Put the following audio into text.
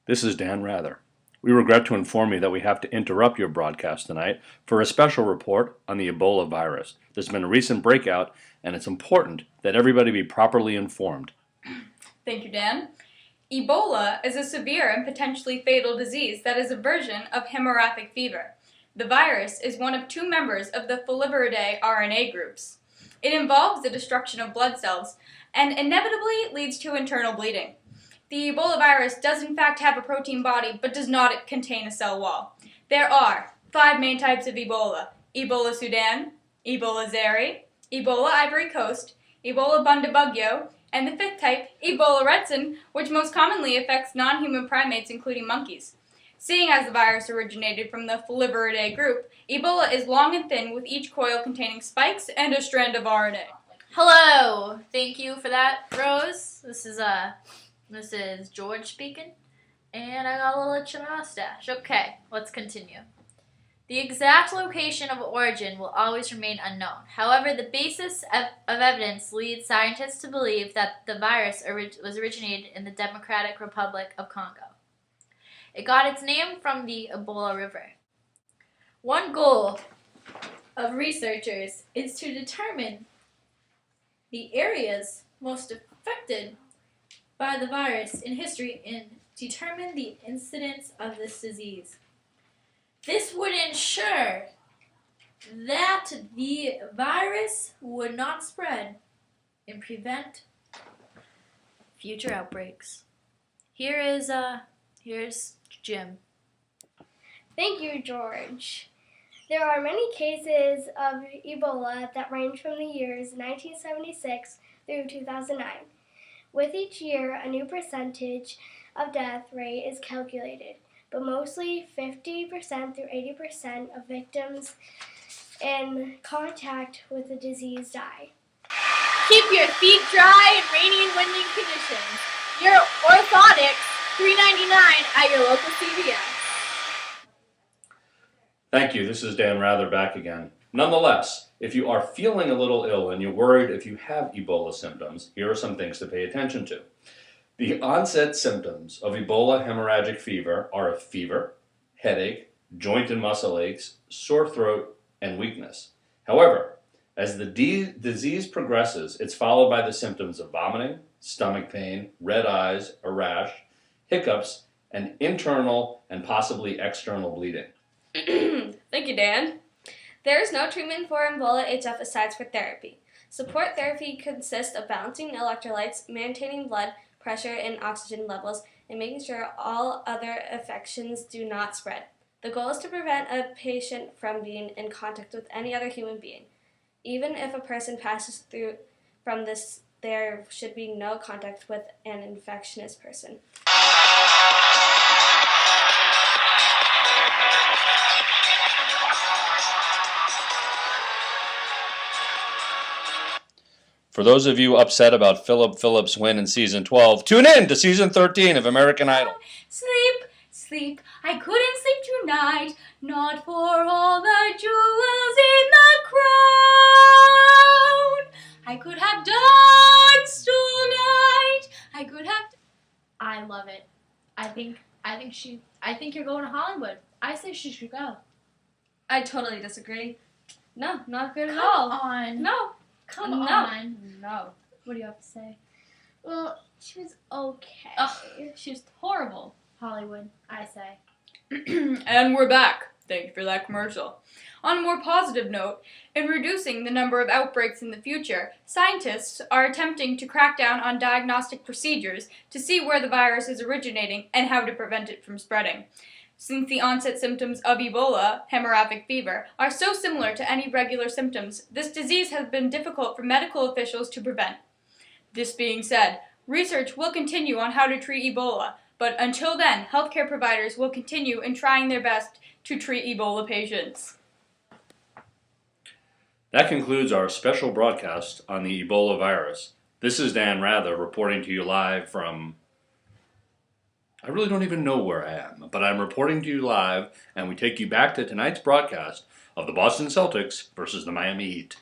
This is Dan Rather. We regret to inform you that we have to interrupt your broadcast tonight for a special report on the Ebola virus. There's been a recent breakout, and it's important that everybody be properly informed. Thank you, Dan. Ebola is a severe and potentially fatal disease that is a version of hemorrhagic fever. The virus is one of two members of the Foliviridae RNA groups. It involves the destruction of blood cells and inevitably leads to internal bleeding. The Ebola virus does in fact have a protein body, but does not contain a cell wall. There are 5 main types of Ebola: Ebola Sudan, Ebola Zaire, Ebola Ivory Coast, Ebola Bundibugyo, and the 5th type, Ebola Redson, which most commonly affects non-human primates, including monkeys. Seeing as the virus originated from the Foliviridae group, Ebola is long and thin, with each coil containing spikes and a strand of RNA. Hello! Thank you for that, Rose. This is George speaking, and I got a little itch in my mustache. Okay, let's continue. The exact location of origin will always remain unknown. However, the basis of evidence leads scientists to believe that the virus was originated in the Democratic Republic of Congo. It got its name from the Ebola River. One goal of researchers is to determine the areas most affected by the virus in history and determine the incidence of this disease. This would ensure that the virus would not spread and prevent future outbreaks. Here's Jim. Thank you, George. There are many cases of Ebola that range from the years 1976 through 2009. With each year, a new percentage of death rate is calculated, but mostly 50% through 80% of victims in contact with the disease die. Keep your feet dry in rainy and windy conditions. Your orthotics, $3.99 at your local CVS. Thank you. This is Dan Rather back again. Nonetheless, if you are feeling a little ill and you're worried if you have Ebola symptoms, here are some things to pay attention to. The onset symptoms of Ebola hemorrhagic fever are a fever, headache, joint and muscle aches, sore throat, and weakness. However, as the disease progresses, it's followed by the symptoms of vomiting, stomach pain, red eyes, a rash, hiccups, and internal and possibly external bleeding. Thank you, Dan. There is no treatment for Ebola HF aside from therapy. Support therapy consists of balancing electrolytes, maintaining blood pressure and oxygen levels, and making sure all other infections do not spread. The goal is to prevent a patient from being in contact with any other human being. Even if a person passes through from this, there should be no contact with an infectious person. For those of you upset about Philip Phillips' win in Season 12, tune in to Season 13 of American Idol. Sleep, I couldn't sleep tonight, not for all the jewels in the crown. I could have danced all night, I love it. I think you're going to Hollywood. I say she should go. I totally disagree. No, not good at Come all. on. No. Come No. on. No. What do you have to say? Well, she was okay. Ugh, she was horrible. Hollywood, I say. And we're back. Thank you for that commercial. On a more positive note, in reducing the number of outbreaks in the future, scientists are attempting to crack down on diagnostic procedures to see where the virus is originating and how to prevent it from spreading. Since the onset symptoms of Ebola, hemorrhagic fever, are so similar to any regular symptoms, this disease has been difficult for medical officials to prevent. This being said, research will continue on how to treat Ebola, but until then, healthcare providers will continue in trying their best to treat Ebola patients. That concludes our special broadcast on the Ebola virus. This is Dan Rather reporting to you live from... I really don't even know where I am, but I'm reporting to you live, and we take you back to tonight's broadcast of the Boston Celtics versus the Miami Heat.